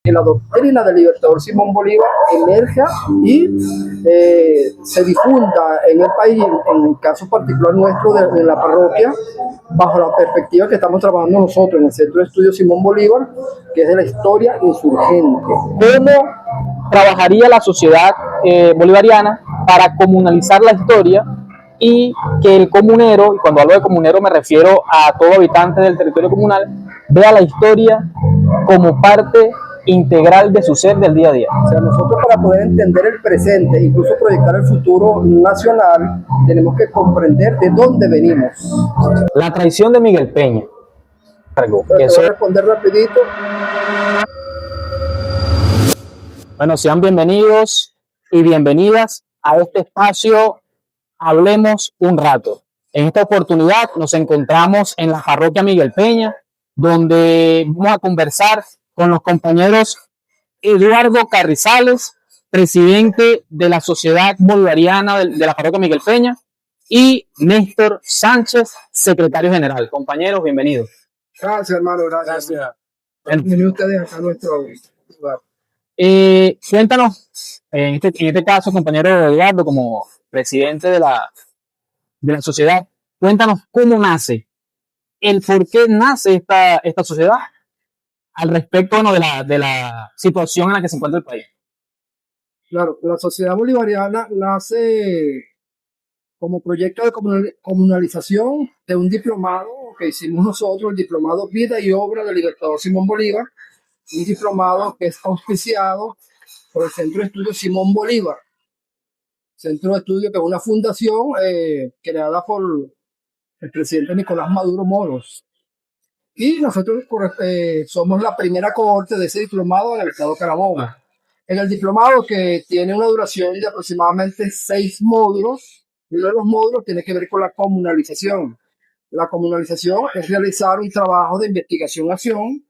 que la doctrina del libertador Simón Bolívar emerja y se difunda en el país, en el caso particular nuestro de la parroquia, bajo la perspectiva que estamos trabajando nosotros en el Centro de Estudios Simón Bolívar, que es de la historia insurgente. ¿Cómo trabajaría la sociedad bolivariana para comunalizar la historia y que el comunero, y cuando hablo de comunero me refiero a todo habitante del territorio comunal, vea la historia como parte integral de su ser del día a día? O sea, nosotros para poder entender el presente, incluso proyectar el futuro nacional, tenemos que comprender de dónde venimos. La traición de Miguel Peña. Te voy a responder rapidito. Bueno, sean bienvenidos y bienvenidas a este espacio Hablemos un rato. En esta oportunidad nos encontramos en la parroquia Miguel Peña, donde vamos a conversar con los compañeros Eduardo Carrizales, presidente de la Sociedad Bolivariana de la parroquia Miguel Peña, y Néstor Sánchez, secretario general. Compañeros, bienvenidos. Gracias, hermano, gracias. Bienvenidos ustedes acá a nuestro lugar. Cuéntanos, en este caso, compañero Eduardo, como presidente de la sociedad, cuéntanos cómo nace, el por qué nace esta sociedad al respecto, bueno, de la situación en la que se encuentra el país. Claro, la Sociedad Bolivariana nace como proyecto de comunalización de un diplomado que hicimos nosotros, el diplomado Vida y Obra del Libertador Simón Bolívar, un diplomado que es auspiciado por el Centro de Estudios Simón Bolívar. Centro de Estudios que es una fundación creada por el presidente Nicolás Maduro Moros. Y nosotros somos la primera cohorte de ese diplomado en el estado Carabobo. En el diplomado, que tiene una duración de aproximadamente 6 módulos, uno de los módulos tiene que ver con la comunalización. La comunalización es realizar un trabajo de investigación-acción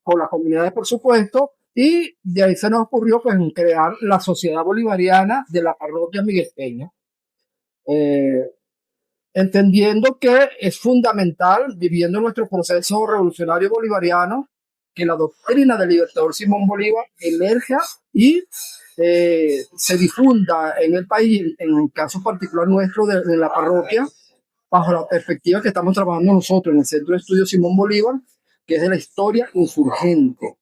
con las comunidades, por supuesto, y de ahí se nos ocurrió pues, crear la Sociedad Bolivariana de la parroquia Miguel Peña. Entendiendo que es fundamental, viviendo nuestro proceso revolucionario bolivariano, que la doctrina del libertador Simón Bolívar emerja y se difunda en el país, en el caso particular nuestro de la parroquia, bajo la perspectiva que estamos trabajando nosotros en el Centro de Estudios Simón Bolívar, que es de la historia insurgente,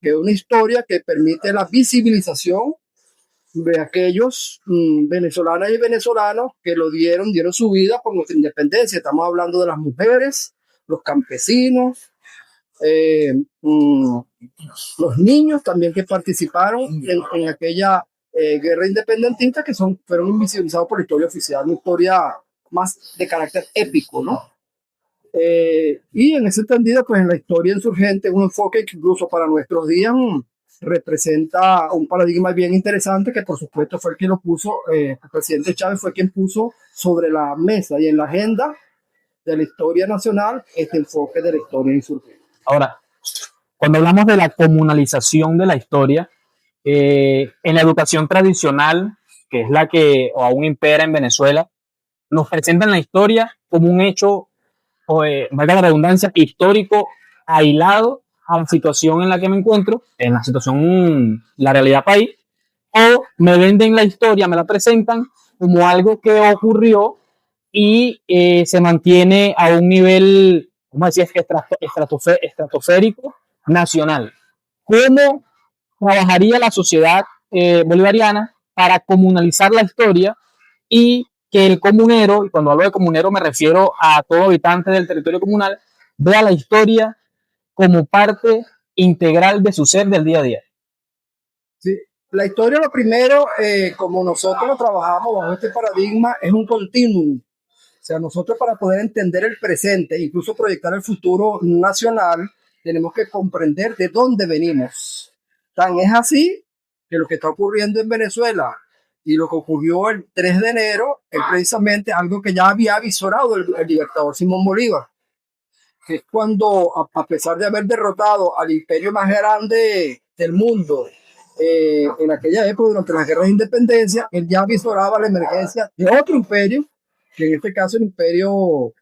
que es una historia que permite la visibilización de aquellos venezolanas y venezolanos que dieron su vida por nuestra independencia. Estamos hablando de las mujeres, los campesinos, los niños también que participaron en aquella guerra independentista, que fueron invisibilizados por la historia oficial, una historia más de carácter épico, ¿no? Y en ese entendido, pues en la historia insurgente, un enfoque que incluso para nuestros días representa un paradigma bien interesante, que por supuesto fue el que lo puso, el presidente Chávez fue quien puso sobre la mesa y en la agenda de la historia nacional este enfoque de la historia insurgente. Ahora, cuando hablamos de la comunalización de la historia, en la educación tradicional, que es la que aún impera en Venezuela, nos presentan la historia como un hecho, valga la redundancia, histórico, aislado a la situación en la que me encuentro, en la situación, la realidad país, o me venden la historia, me la presentan como algo que ocurrió y se mantiene a un nivel, ¿cómo decía?, estratosférico nacional. ¿Cómo trabajaría la sociedad bolivariana para comunalizar la historia y que el comunero, y cuando hablo de comunero me refiero a todo habitante del territorio comunal, vea la historia como parte integral de su ser del día a día? Sí, la historia, lo primero, como nosotros lo trabajamos bajo este paradigma, es un continuum. O sea, nosotros para poder entender el presente, incluso proyectar el futuro nacional, tenemos que comprender de dónde venimos. Tan es así que lo que está ocurriendo en Venezuela y lo que ocurrió el 3 de enero es precisamente algo que ya había avisorado el libertador Simón Bolívar, que es cuando, a pesar de haber derrotado al imperio más grande del mundo en aquella época, durante las guerras de independencia, él ya visoraba la emergencia de otro imperio, que en este caso el imperio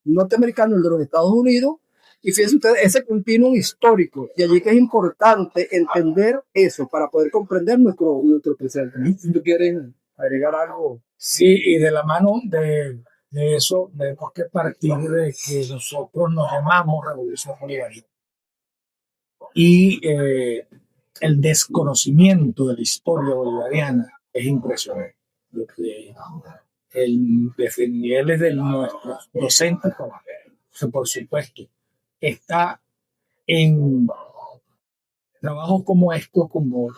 norteamericano, el de los Estados Unidos, Y fíjense ustedes, ese continuum histórico, y allí que es importante entender eso para poder comprender nuestro presente. Si tú quieres agregar algo. Sí, y de la mano de eso tenemos que partir de que nosotros nos llamamos Revolución Bolivariana. Y el desconocimiento de la historia bolivariana es impresionante. Desde niveles de nuestros docentes, que por supuesto está en trabajos como estos, como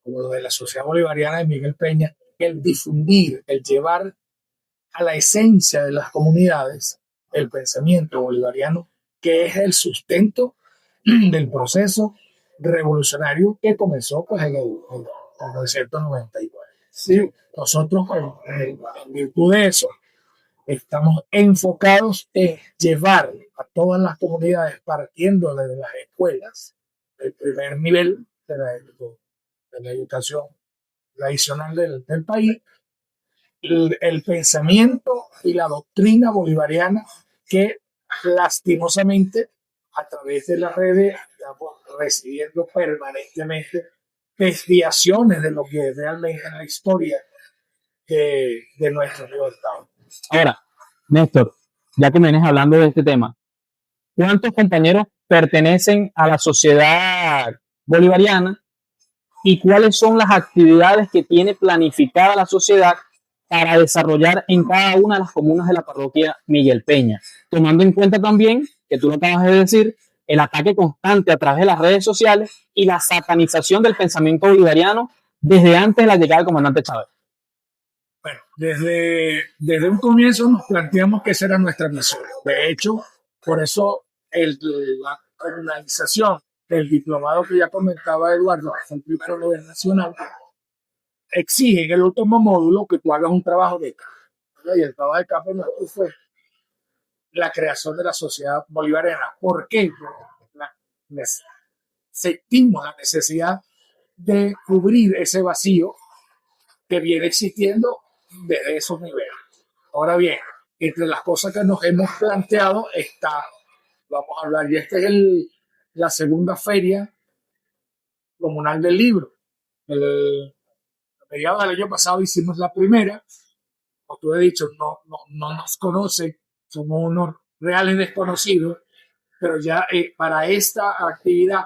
lo de la Sociedad Bolivariana de Miguel Peña, el difundir, el llevar a la esencia de las comunidades el pensamiento bolivariano, que es el sustento del proceso revolucionario que comenzó pues, en 1999. Sí. Nosotros, en virtud de eso, estamos enfocados en llevar a todas las comunidades, partiendo de las escuelas, el primer nivel de la educación tradicional del país, el pensamiento y la doctrina bolivariana que lastimosamente a través de las redes estamos recibiendo permanentemente desviaciones de lo que realmente es la historia de nuestro libertad. Ahora, Néstor, ya que me vienes hablando de este tema, ¿cuántos compañeros pertenecen a la sociedad bolivariana y cuáles son las actividades que tiene planificada la sociedad para desarrollar en cada una de las comunas de la parroquia Miguel Peña? Tomando en cuenta también, que tú lo acabas de decir, el ataque constante a través de las redes sociales y la satanización del pensamiento bolivariano desde antes de la llegada del comandante Chávez. Bueno, desde un comienzo nos planteamos que esa era nuestra misión. De hecho, por eso la comunalización del diplomado que ya comentaba Eduardo, que es el primero a nivel nacional, exige en el último módulo que tú hagas un trabajo de campo. Y el trabajo de campo nuestro fue la creación de la sociedad bolivariana. ¿Por qué? Porque sentimos la necesidad de cubrir ese vacío que viene existiendo desde esos niveles. Ahora bien, entre las cosas que nos hemos planteado está, vamos a hablar, y esta es la segunda feria comunal del libro. A mediados del año pasado hicimos la primera. Como tú he dicho, no nos conocen, somos unos reales desconocidos, pero ya para esta actividad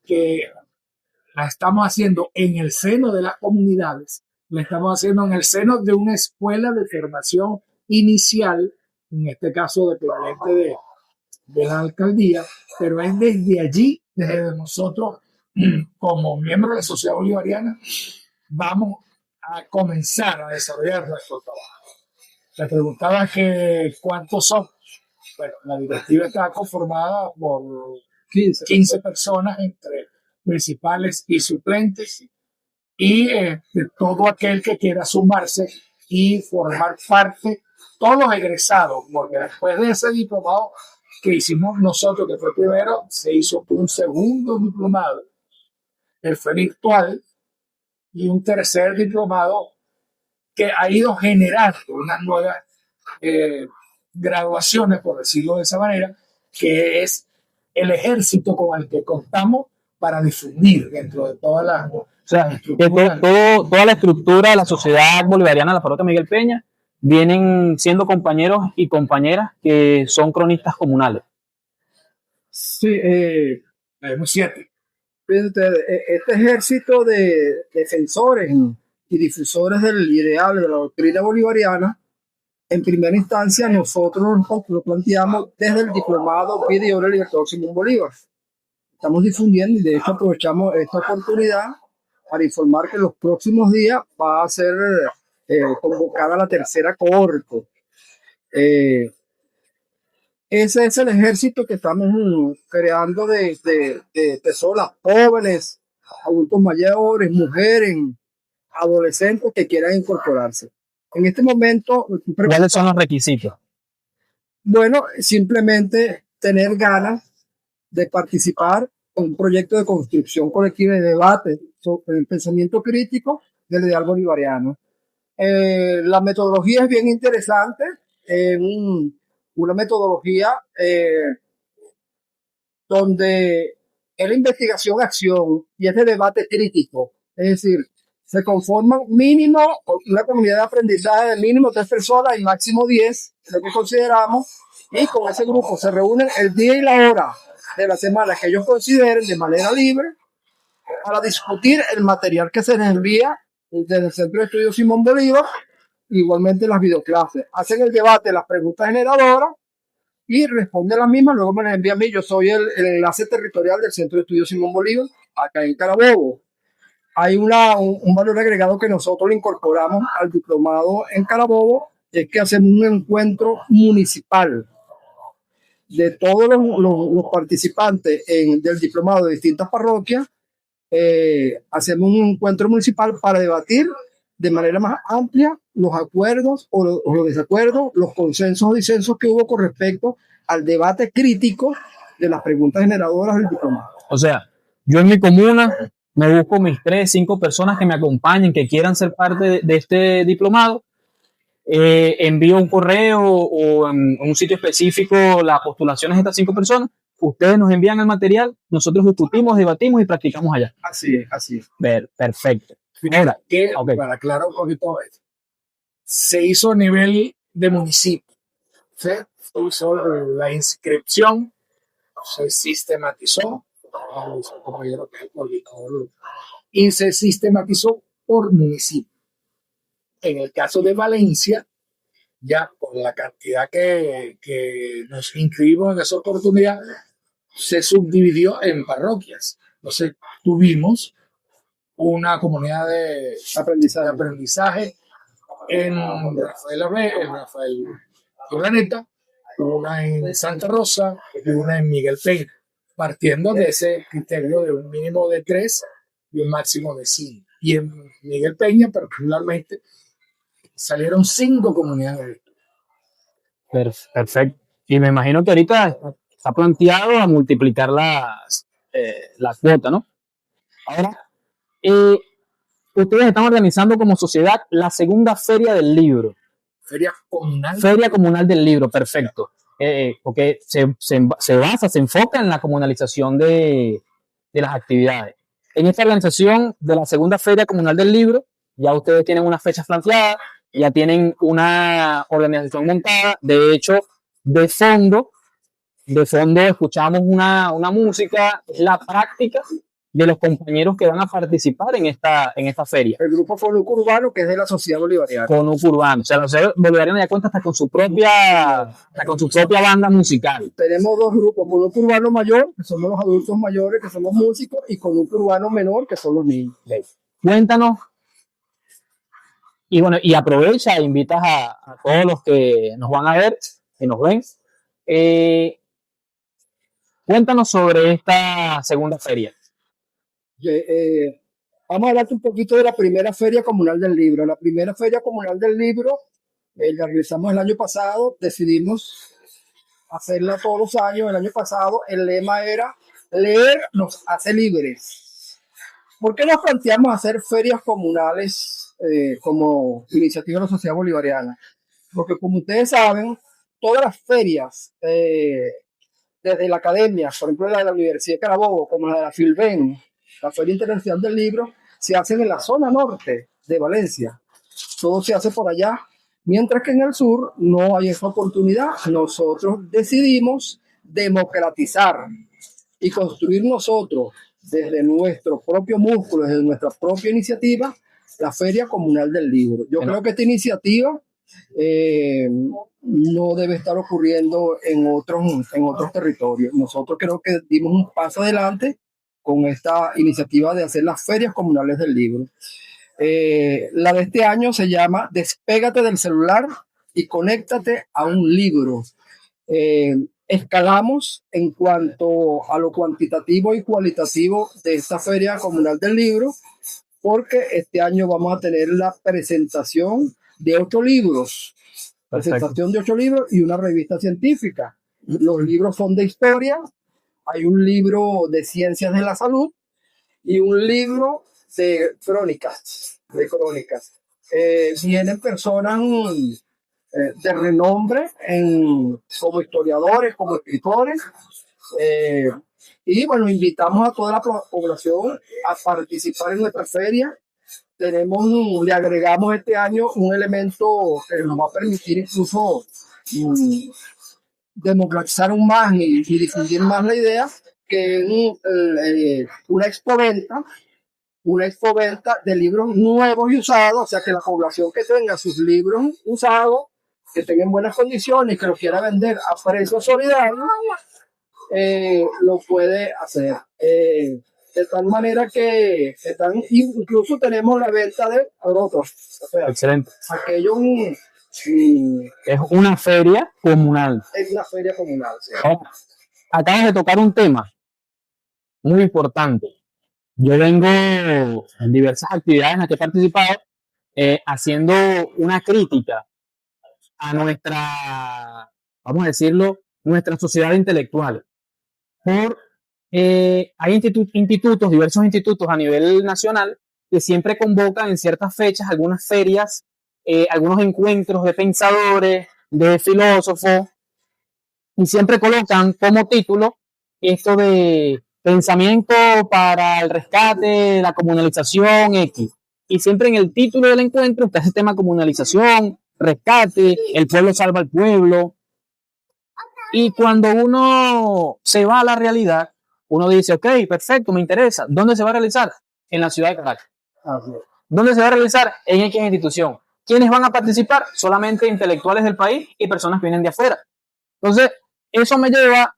que la estamos haciendo en el seno de las comunidades, la estamos haciendo en el seno de una escuela de formación inicial, en este caso dependiente de la alcaldía, pero es desde allí, desde nosotros, como miembros de la sociedad bolivariana, vamos a comenzar a desarrollar nuestro trabajo. Me preguntaba que cuántos son. Bueno, la directiva está conformada por 15 personas entre principales y suplentes, y de todo aquel que quiera sumarse y formar parte, todos los egresados, porque después de ese diplomado que hicimos nosotros, que fue primero, se hizo un segundo diplomado, el fue virtual, y un tercer diplomado que ha ido generando unas nuevas graduaciones, por decirlo de esa manera, que es el ejército con el que contamos para difundir dentro de todas las... O sea, que toda la estructura de la sociedad bolivariana de la parroquia Miguel Peña vienen siendo compañeros y compañeras que son cronistas comunales. Sí, tenemos 7. Este ejército de defensores y difusores del ideal de la doctrina bolivariana, en primera instancia nosotros lo planteamos desde el diplomado Vida y Obra de Libertador Simón Bolívar. Estamos difundiendo y de hecho aprovechamos esta oportunidad para informar que en los próximos días va a ser convocada la tercera cohorte. Ese es el ejército que estamos creando de personas jóvenes, adultos mayores, mujeres, adolescentes que quieran incorporarse. En este momento... ¿Cuáles son los requisitos? Bueno, simplemente tener ganas de participar en un proyecto de construcción colectiva y de debate sobre el pensamiento crítico del ideal bolivariano. La metodología es bien interesante, una metodología donde es la investigación-acción y es de debate crítico. Es decir, se conforman mínimo, una comunidad de aprendizaje de mínimo 3 personas y máximo 10, lo que consideramos, y con ese grupo se reúnen el día y la hora de la semana que ellos consideren de manera libre para discutir el material que se les envía desde el Centro de Estudios Simón Bolívar, igualmente las videoclases. Hacen el debate, las preguntas generadoras y responden las mismas, luego me las envía a mí. Yo soy el enlace territorial del Centro de Estudios Simón Bolívar, acá en Carabobo. Hay un valor agregado que nosotros le incorporamos al diplomado en Carabobo, es que hacemos un encuentro municipal de todos los participantes del diplomado de distintas parroquias. Hacemos un encuentro municipal para debatir de manera más amplia los acuerdos o los desacuerdos, los consensos o disensos que hubo con respecto al debate crítico de las preguntas generadoras del diplomado. O sea, yo en mi comuna me busco mis 3, 5 personas que me acompañen, que quieran ser parte de este diplomado. Envío un correo o en un sitio específico las postulaciones de estas 5 personas. Ustedes nos envían el material, nosotros discutimos, debatimos y practicamos allá. Así es, así es. Perfecto. Ahora, para aclarar un poquito esto, se hizo a nivel de municipio. Se hizo la inscripción, se sistematizó, y se sistematizó por municipio. En el caso de Valencia, ya por la cantidad que nos inscribimos en esa oportunidad, se subdividió en parroquias. Entonces tuvimos una comunidad de aprendizaje en Rafael Urdaneta, una en Santa Rosa y una en Miguel Peña, partiendo de ese criterio de un mínimo de 3 y un máximo de 5. Y en Miguel Peña, particularmente, salieron 5 comunidades. Perfecto. Y me imagino que ahorita está planteado a multiplicar la cuota, ¿no? Ahora, ustedes están organizando como sociedad la segunda feria del libro. Feria comunal. Feria comunal del libro, perfecto. Porque se enfoca en la comunalización de las actividades. En esta organización de la segunda feria comunal del libro, ya ustedes tienen unas fechas planteadas, ya tienen una organización montada. De hecho, de fondo escuchamos una música, es la práctica de los compañeros que van a participar en esta feria. El grupo Conuco Urbano, que es de la Sociedad Bolivariana. Conuco Urbano. O sea, la Sociedad Bolivariana ya cuenta hasta con su propia banda musical. Tenemos 2 grupos, Conuco Urbano Mayor, que somos los adultos mayores, que somos músicos, y Conuco Urbano Menor, que son los niños. Cuéntanos. Y bueno, y aprovecha e invitas a todos los que nos van a ver, que nos ven. Cuéntanos sobre esta segunda feria. Vamos a hablarte un poquito de la primera Feria Comunal del Libro. La primera Feria Comunal del Libro la realizamos el año pasado, decidimos hacerla todos los años. El año pasado el lema era leer nos hace libres. ¿Por qué nos planteamos hacer ferias comunales como iniciativa de la Sociedad Bolivariana? Porque como ustedes saben, todas las ferias, desde la academia, por ejemplo la de la Universidad de Carabobo, como la de la Filben, la Feria Internacional del Libro, se hacen en la zona norte de Valencia. Todo se hace por allá, mientras que en el sur no hay esa oportunidad. Nosotros decidimos democratizar y construir nosotros, desde nuestro propio músculo, desde nuestra propia iniciativa, la Feria Comunal del Libro. Yo creo que esta iniciativa no debe estar ocurriendo en otros territorios. Nosotros creo que dimos un paso adelante con esta iniciativa de hacer las ferias comunales del libro. La de este año se llama Despégate del celular y conéctate a un libro. Escalamos en cuanto a lo cuantitativo y cualitativo de esta feria comunal del libro, porque este año vamos a tener la presentación de 8 libros. Presentación de 8 libros y una revista científica. Los libros son de historia. Hay un libro de ciencias de la salud y un libro de crónicas. Vienen personas de renombre como historiadores, como escritores, Y bueno, invitamos a toda la población a participar en nuestra feria. Le agregamos este año un elemento que nos va a permitir incluso democratizar aún más y difundir más la idea, que es una expoventa de libros nuevos y usados, o sea que la población que tenga sus libros usados, que tengan buenas condiciones, que los quiera vender a precios solidarios, lo puede hacer. De tal manera que incluso tenemos la venta de otros. O sea, Excelente. aquello Es una feria comunal. es una feria comunal. ¿Sí? Ahora, acabas de tocar un tema muy importante. Yo vengo en diversas actividades en las que he participado haciendo una crítica a nuestra, vamos a decirlo, nuestra sociedad intelectual. Hay institutos, diversos institutos a nivel nacional que siempre convocan en ciertas fechas algunas ferias, algunos encuentros de pensadores, de filósofos, y siempre colocan como título esto de pensamiento para el rescate, la comunalización X. Y siempre en el título del encuentro está ese tema comunalización, rescate, el pueblo salva al pueblo. Y cuando uno se va a la realidad, uno dice, ok, perfecto, me interesa. ¿Dónde se va a realizar? En la ciudad de Caracas. ¿Dónde se va a realizar? En X institución. ¿Quiénes van a participar? Solamente intelectuales del país y personas que vienen de afuera. Entonces, eso me lleva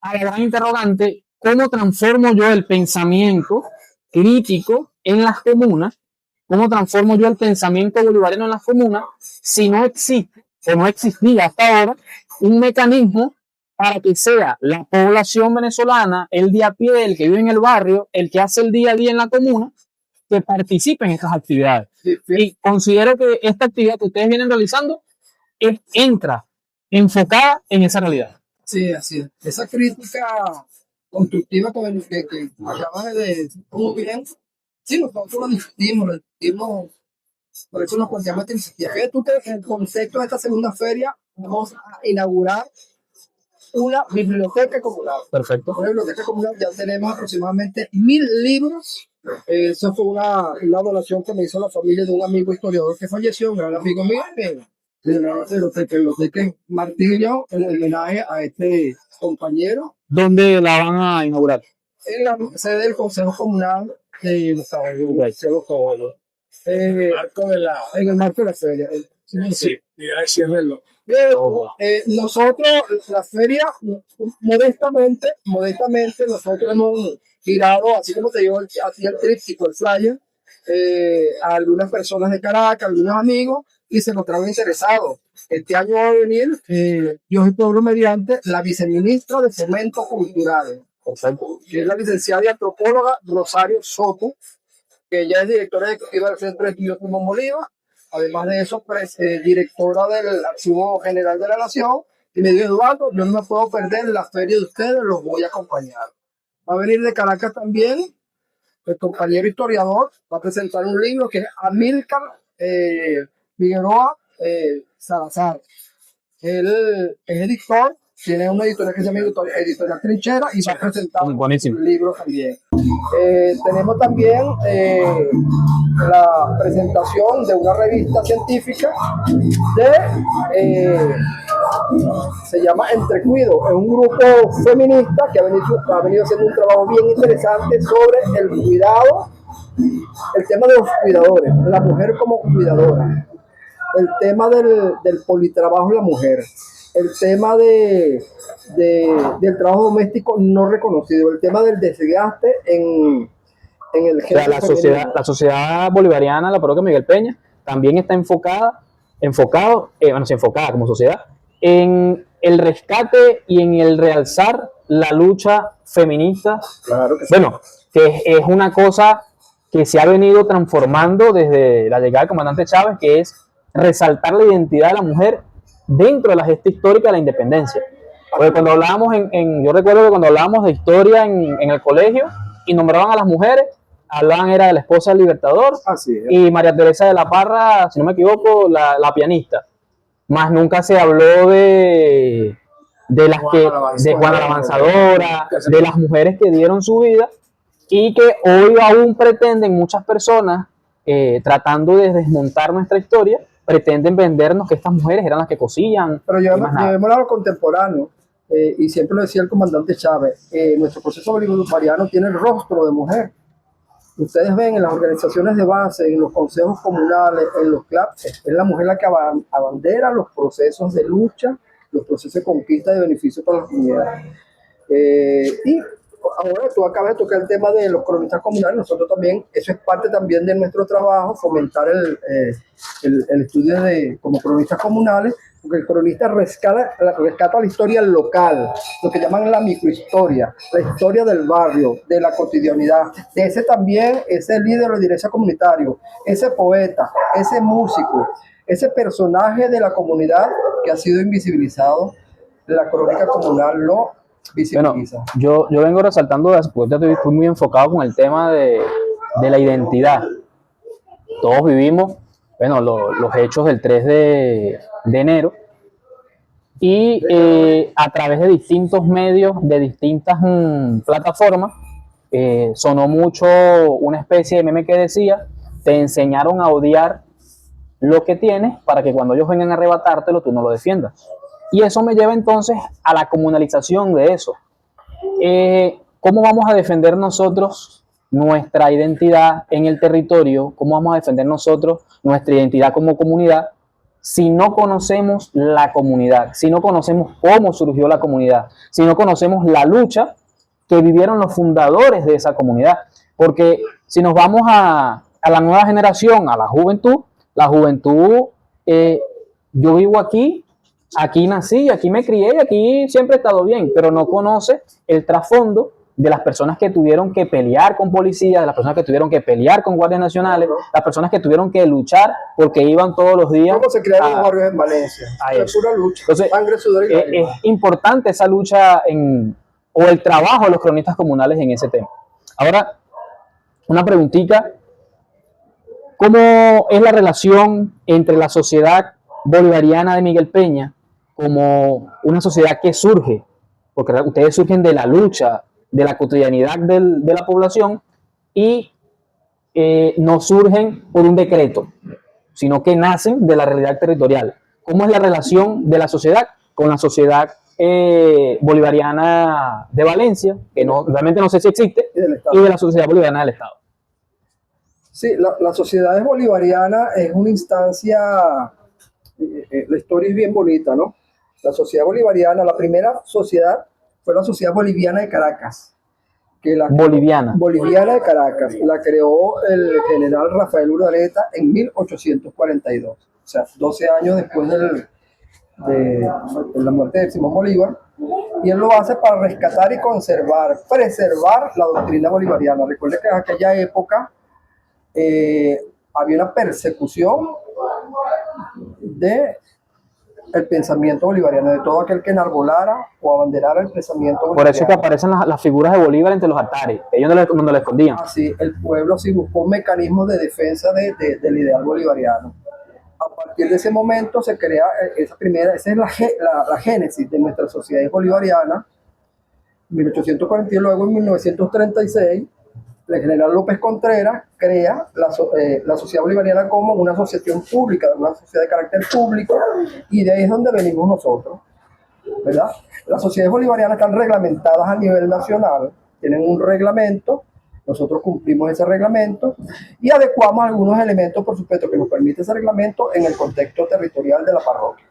a la gran interrogante, ¿cómo transformo yo el pensamiento crítico en las comunas? ¿Cómo transformo yo el pensamiento bolivariano en las comunas si no existe o no existía hasta ahora un mecanismo para que sea la población venezolana, el de a pie, el que vive en el barrio, el que hace el día a día en la comuna, que participe en estas actividades? Sí, sí. Y considero que esta actividad que ustedes vienen realizando entra enfocada en esa realidad. Sí, así es. Esa crítica constructiva que acabas de decir muy bien, sí, nosotros lo discutimos, por eso nos planteamos esta iniciativa. Fíjate tú que en el concepto de esta segunda feria vamos a inaugurar una biblioteca comunal. Perfecto. Una biblioteca comunal, ya tenemos aproximadamente 1000 libros. Eso fue una donación que me hizo la familia de un amigo historiador que falleció, un gran amigo mío, de la biblioteca Martillo, en homenaje a este compañero. ¿Dónde la van a inaugurar? En la sede del Consejo Comunal de los Caballeros. En el marco de la feria. Sí, iba a decirlo. Nosotros, la feria, modestamente, nosotros hemos girado, así como te digo, así el tríptico, el flyer, a algunas personas de Caracas, algunos amigos, y se mostraron interesados. Este año va a venir, Dios y Pueblo mediante, la viceministra de Fomento Cultural, que es la licenciada y antropóloga Rosario Soto, que ella es directora ejecutiva del Centro de Estudios Simón Bolívar. Además de eso, directora del Archivo General de la Nación. Y me dijo, Eduardo, yo no me puedo perder la feria de ustedes, los voy a acompañar. Va a venir de Caracas también el compañero historiador, va a presentar un libro que es Amílcar Figueroa Salazar. Él es editor, tiene una editorial que se llama Editorial Trinchera y va a presentar un libro también. Tenemos también la presentación de una revista científica se llama Entrecuido. Es un grupo feminista que ha venido haciendo un trabajo bien interesante sobre el cuidado, el tema de los cuidadores, la mujer como cuidadora, el tema del politrabajo de la mujer, el tema del trabajo doméstico no reconocido, el tema del desgaste en el género. La sociedad bolivariana, la parroquia Miguel Peña, también está enfocada como sociedad, en el rescate y en el realzar la lucha feminista. Claro que sí. Bueno, que es una cosa que se ha venido transformando desde la llegada del comandante Chávez, que es resaltar la identidad de la mujer dentro de la gesta histórica de la independencia. Porque cuando hablábamos yo recuerdo que cuando hablábamos de historia en el colegio y nombraban a las mujeres, hablaban era de la esposa del Libertador. Así es. Y María Teresa de la Parra, si no me equivoco, la pianista. Más nunca se habló de de Juana la Avanzadora, de las mujeres que dieron su vida y que hoy aún pretenden muchas personas, tratando de desmontar nuestra historia, pretenden vendernos que estas mujeres eran las que cosían. Pero llevémoslo a lo contemporáneo, y siempre lo decía el comandante Chávez, nuestro proceso bolivariano tiene el rostro de mujer. Ustedes ven en las organizaciones de base, en los consejos comunales, en los clubs, es la mujer la que abandera los procesos de lucha, los procesos de conquista de beneficios para la comunidad. Y ahora tú acabas de tocar el tema de los cronistas comunales. Nosotros también, eso es parte también de nuestro trabajo, fomentar el estudio como cronistas comunales, porque el cronista rescata la historia local, lo que llaman la microhistoria, la historia del barrio, de la cotidianidad, de ese líder de liderazgo comunitario, ese poeta, ese músico, ese personaje de la comunidad que ha sido invisibilizado. La crónica comunal lo visibiliza. Bueno, yo vengo resaltando, porque estoy muy enfocado con el tema de la identidad. Todos vivimos, bueno, los hechos del 3 de enero, y a través de distintos medios, de distintas plataformas, sonó mucho una especie de meme que decía: te enseñaron a odiar lo que tienes para que cuando ellos vengan a arrebatártelo tú no lo defiendas. Y eso me lleva entonces a la comunalización de eso. ¿Cómo vamos a defender nosotros nuestra identidad en el territorio? ¿Cómo vamos a defender nosotros nuestra identidad como comunidad si no conocemos la comunidad, si no conocemos cómo surgió la comunidad, si no conocemos la lucha que vivieron los fundadores de esa comunidad? Porque si nos vamos a la nueva generación, a la juventud, yo vivo aquí nací, aquí me crié, aquí siempre he estado bien, pero no conoce el trasfondo de las personas que tuvieron que pelear con policías, de las personas que tuvieron que pelear con guardias nacionales, las personas que tuvieron que luchar porque iban todos los días. ¿Cómo se crearon los barrios en Valencia? Es pura lucha. Entonces, sangre, sudor y es importante esa lucha o el trabajo de los cronistas comunales en ese tema. Ahora, una preguntita: ¿cómo es la relación entre la sociedad bolivariana de Miguel Peña como una sociedad que surge? Porque ustedes surgen de la lucha, de la cotidianidad de la población, y no surgen por un decreto, sino que nacen de la realidad territorial. ¿Cómo es la relación de la sociedad con la sociedad bolivariana de Valencia, que realmente no sé si existe, y de la sociedad bolivariana del Estado? Sí, la sociedad bolivariana es una instancia, la historia es bien bonita, ¿no? La sociedad bolivariana, la primera sociedad fue la Sociedad Boliviana de Caracas. Boliviana de Caracas. La creó el general Rafael Urdaneta en 1842. O sea, 12 años después de la muerte de Simón Bolívar. Y él lo hace para rescatar y preservar la doctrina bolivariana. Recuerde que en aquella época había una persecución de el pensamiento bolivariano, de todo aquel que enarbolara o abanderara el pensamiento bolivariano. Por eso que aparecen las figuras de Bolívar entre los altares, ellos no lo escondían. Así, el pueblo sí buscó mecanismos de defensa del ideal bolivariano. A partir de ese momento se crea esa es la génesis de nuestra sociedad bolivariana. En 1840 y luego en 1936, el general López Contreras crea la sociedad bolivariana como una asociación pública, una sociedad de carácter público, y de ahí es donde venimos nosotros, ¿verdad? Las sociedades bolivarianas están reglamentadas a nivel nacional, tienen un reglamento, nosotros cumplimos ese reglamento y adecuamos algunos elementos, por supuesto, que nos permite ese reglamento en el contexto territorial de la parroquia.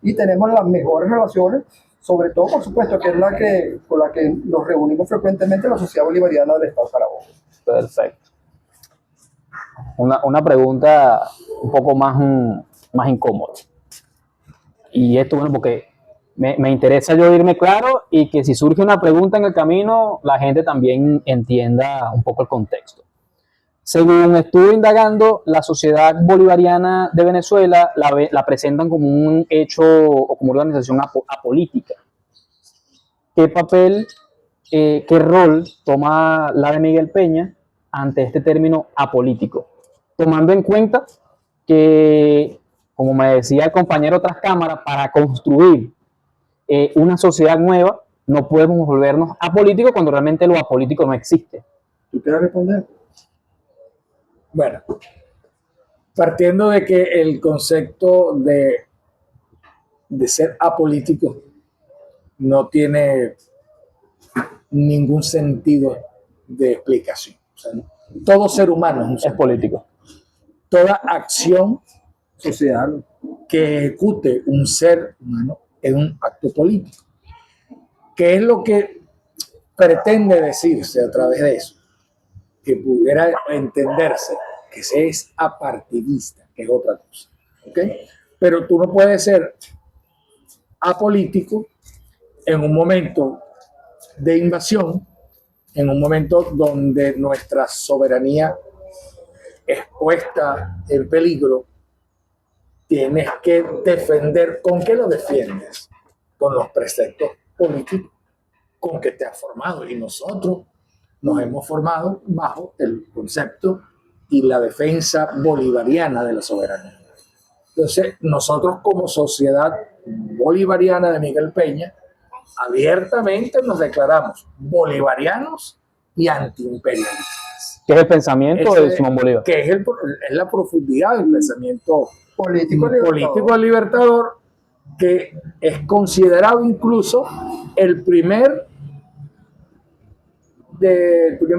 Y tenemos las mejores relaciones, sobre todo, por supuesto, que es con la que nos reunimos frecuentemente, la Sociedad Bolivariana del Estado de Carabobo. Perfecto. Una pregunta un poco más incómoda. Y esto, bueno, porque me interesa yo irme claro y que si surge una pregunta en el camino, la gente también entienda un poco el contexto. Según estuve indagando, la sociedad bolivariana de Venezuela la presentan como un hecho o como una organización apolítica. ¿Qué papel, qué rol toma la de Miguel Peña ante este término apolítico? Tomando en cuenta que, como me decía el compañero tras cámara, para construir una sociedad nueva, no podemos volvernos apolíticos cuando realmente lo apolítico no existe. ¿Tú quieres responder? Bueno, partiendo de que el concepto de ser apolítico no tiene ningún sentido de explicación. O sea, todo ser humano es un ser Es político. Toda acción Social. que ejecute un ser humano es un acto político. ¿Qué es lo que pretende decirse a través de eso? Que pudiera entenderse que se es apartidista, que es otra cosa. ¿Ok? Pero tú no puedes ser apolítico en un momento de invasión, en un momento donde nuestra soberanía es puesta en peligro. Tienes que defender. ¿Con qué lo defiendes? Con los preceptos políticos con que te has formado. Y nosotros nos hemos formado bajo el concepto y la defensa bolivariana de la soberanía. Entonces, nosotros como sociedad bolivariana de Miguel Peña, abiertamente nos declaramos bolivarianos y antiimperialistas. Que es el pensamiento de Simón Bolívar. Que es la profundidad del pensamiento Político libertador, que es considerado incluso el primer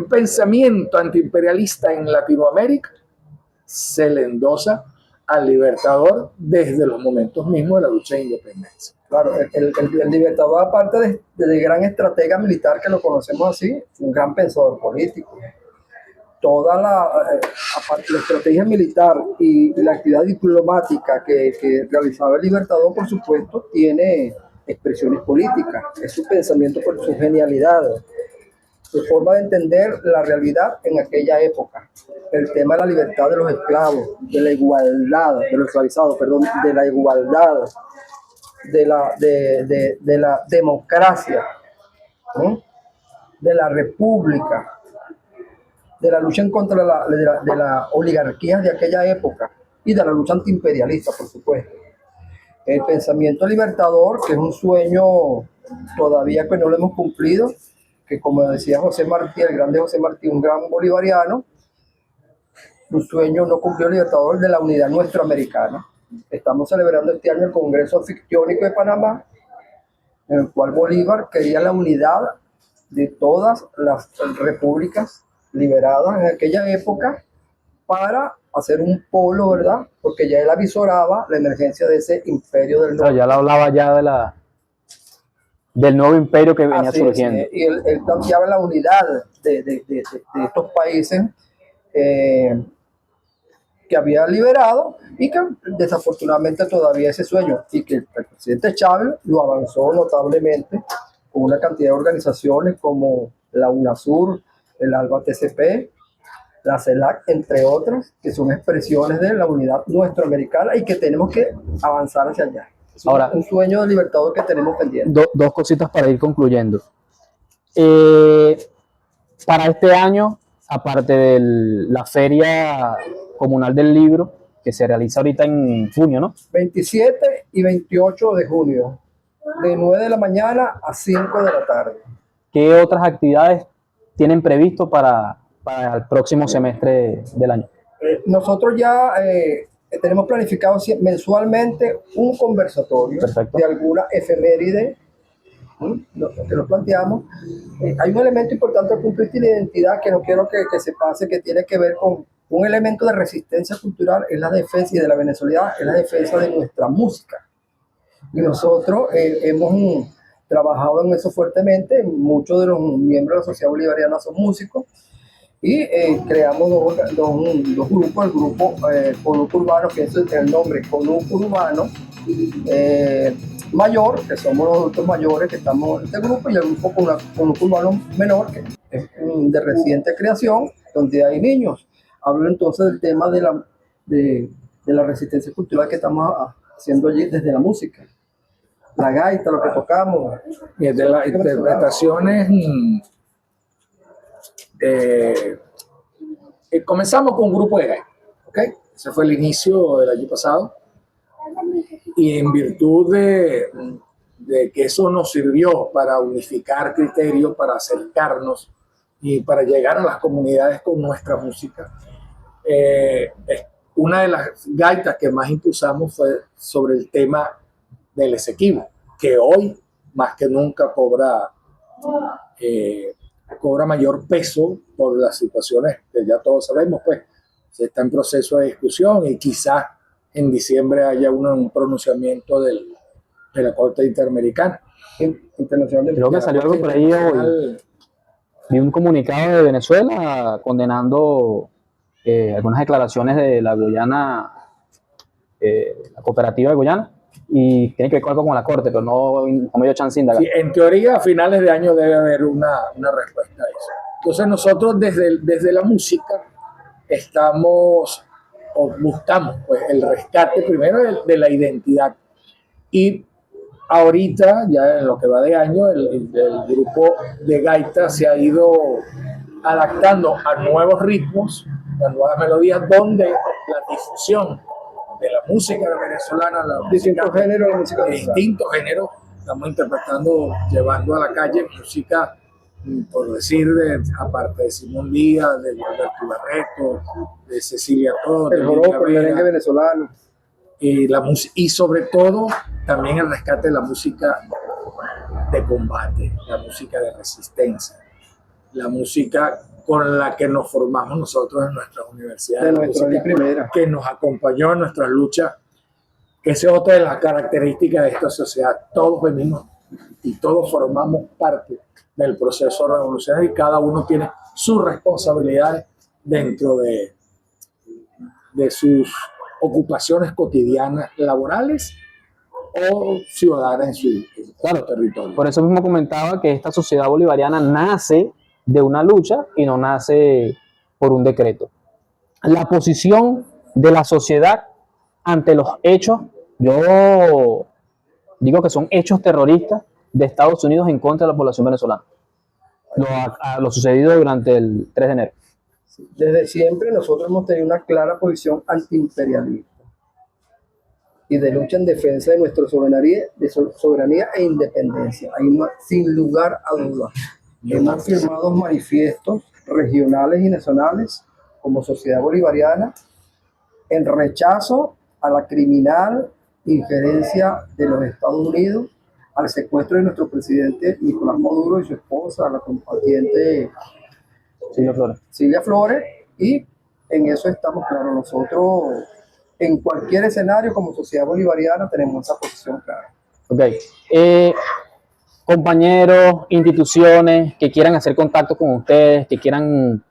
pensamiento antiimperialista en Latinoamérica. Se le endosa al libertador desde los momentos mismos de la lucha de independencia. Claro, el libertador, aparte de gran estratega militar que lo conocemos así, fue un gran pensador político. Toda aparte la estrategia militar y la actividad diplomática que realizaba el libertador, por supuesto, tiene expresiones políticas. Es su pensamiento, por su genialidad, su forma de entender la realidad en aquella época. El tema de la libertad de los esclavos, de la igualdad, de los esclavizados, perdón, de la igualdad, de la democracia, ¿no? De la república, de la lucha en contra de la oligarquía de aquella época y de la lucha antiimperialista, por supuesto. El pensamiento libertador, que es un sueño todavía que no lo hemos cumplido, que como decía José Martí, el grande José Martí, un gran bolivariano, un sueño no cumplido libertador de la unidad nuestroamericana. Estamos celebrando este año el Congreso Fictiónico de Panamá, en el cual Bolívar quería la unidad de todas las repúblicas liberadas en aquella época para hacer un polo, ¿verdad? Porque ya él avisoraba la emergencia de ese imperio del norte. Ya le hablaba ya del nuevo imperio que venía surgiendo. Y él planteaba la unidad de estos países que había liberado y que desafortunadamente todavía ese sueño, y que el presidente Chávez lo avanzó notablemente con una cantidad de organizaciones como la UNASUR, el ALBA TCP, la CELAC, entre otras, que son expresiones de la unidad nuestroamericana y que tenemos que avanzar hacia allá. Es un sueño de libertador que tenemos pendiente. Dos cositas para ir concluyendo. Para este año, aparte de la Feria Comunal del Libro, que se realiza ahorita en junio, ¿no? 27 y 28 de junio, de 9 de la mañana a 5 de la tarde. ¿Qué otras actividades tienen previsto para el próximo semestre del año? Nosotros ya tenemos planificado mensualmente un conversatorio. Perfecto. De alguna efeméride que nos planteamos. Hay un elemento importante desde el punto de vista de identidad que no quiero que se pase, que tiene que ver con un elemento de resistencia cultural, es la defensa, y de la venezolanidad, es la defensa de nuestra música. Y nosotros hemos trabajado en eso fuertemente. Muchos de los miembros de la Sociedad Bolivariana son músicos y creamos dos grupos, el grupo Conuco Urbano, que es el nombre Conuco Urbano Mayor, que somos los adultos mayores que estamos en este grupo, y el grupo Conuco Urbano Menor, que es de reciente creación, donde hay niños. Hablo entonces del tema de la resistencia cultural que estamos haciendo allí desde la música. La gaita, lo que tocamos. Y de las interpretaciones, comenzamos con un grupo de gaita, ¿ok? Ese fue el inicio del año pasado. Y en virtud de de que eso nos sirvió para unificar criterios, para acercarnos y para llegar a las comunidades con nuestra música. Una de las gaitas que más impulsamos fue sobre el tema del Esequibo, que hoy más que nunca cobra mayor peso por las situaciones que ya todos sabemos, pues se está en proceso de discusión y quizás en diciembre haya un pronunciamiento de la Corte Interamericana. Internacional. Creo que salió algo por ahí hoy. Vi un comunicado de Venezuela condenando algunas declaraciones de la Guyana, la cooperativa de Guyana, y tiene que ver con algo con la Corte, pero no me dio chance de indagar. Sí, en teoría a finales de año debe haber una respuesta a eso. Entonces nosotros desde la música estamos o buscamos pues, el rescate primero de la identidad, y ahorita ya en lo que va de año el grupo de gaita se ha ido adaptando a nuevos ritmos, a nuevas melodías, donde la difusión de la música venezolana, distintos géneros, la música de distintos géneros, estamos interpretando, llevando a la calle música, por decir, aparte de Simón Díaz, de Alberto Barreto, de Cecilia Todd, el joropo, el merengue venezolano, y sobre todo también el rescate de la música de combate, la música de resistencia, la música con la que nos formamos nosotros en nuestras universidades, de nuestra primera, que nos acompañó en nuestras luchas, que esa es otra de las características de esta sociedad. Todos venimos y todos formamos parte del proceso revolucionario y cada uno tiene sus responsabilidades dentro de sus ocupaciones cotidianas, laborales o ciudadanas en su territorio. Por eso mismo comentaba que esta sociedad bolivariana nace de una lucha y no nace por un decreto. La posición de la sociedad ante los hechos, yo digo que son hechos terroristas de Estados Unidos en contra de la población venezolana. Lo sucedido durante el 3 de enero. Desde siempre nosotros hemos tenido una clara posición antiimperialista y de lucha en defensa de nuestra soberanía e independencia. Sin lugar a dudas. Hemos firmado manifiestos regionales y nacionales como Sociedad Bolivariana en rechazo a la criminal injerencia de los Estados Unidos, al secuestro de nuestro presidente Nicolás Maduro y su esposa, la combatiente Silvia Flores, y en eso estamos claros. Nosotros, en cualquier escenario como Sociedad Bolivariana, tenemos esa posición clara. Ok. Compañeros, instituciones que quieran hacer contacto con ustedes, que quieran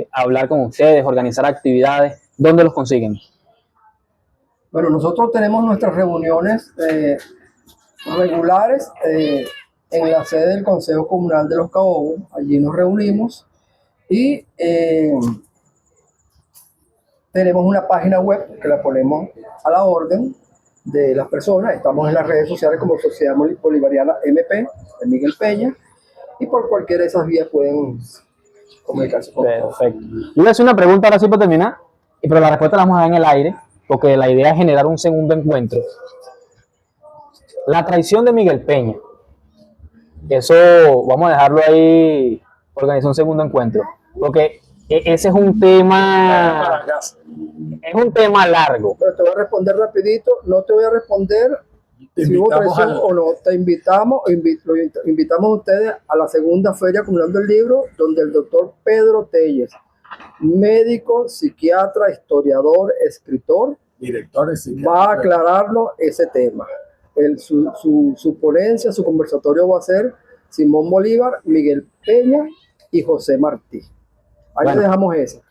hablar con ustedes, organizar actividades, ¿dónde los consiguen? Bueno, nosotros tenemos nuestras reuniones regulares en la sede del Consejo Comunal de Los Caobos. Allí nos reunimos y tenemos una página web que la ponemos a la orden de las personas. Estamos en las redes sociales como Sociedad Bolivariana MP de Miguel Peña, y por cualquiera de esas vías pueden comunicarse con nosotros. Perfecto. Yo voy a hacer una pregunta ahora sí para terminar, pero la respuesta la vamos a dar en el aire, porque la idea es generar un segundo encuentro. La traición de Miguel Peña, eso vamos a dejarlo ahí, organizar un segundo encuentro, porque ese es un tema largo. Pero te voy a responder rapidito, no te voy a responder si hubo traición o no. Te invitamos a ustedes a la segunda Feria Comunal del Libro, donde el doctor Pedro Telles, médico, psiquiatra, historiador, escritor, va a aclararnos ese tema. Su ponencia, su conversatorio va a ser Simón Bolívar, Miguel Peña y José Martí. Ahí bueno, dejamos eso.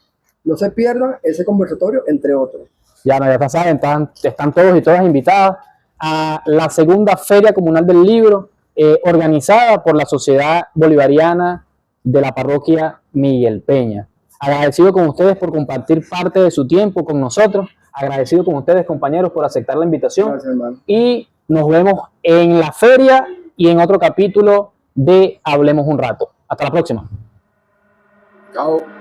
No se pierdan ese conversatorio, entre otros. Ya saben, están todos y todas invitados a la segunda Feria Comunal del Libro, organizada por la Sociedad Bolivariana de la Parroquia Miguel Peña. Agradecido con ustedes por compartir parte de su tiempo con nosotros. Agradecido con ustedes, compañeros, por aceptar la invitación. Gracias, hermano. Y nos vemos en la feria y en otro capítulo de Hablemos un Rato. Hasta la próxima. Chao.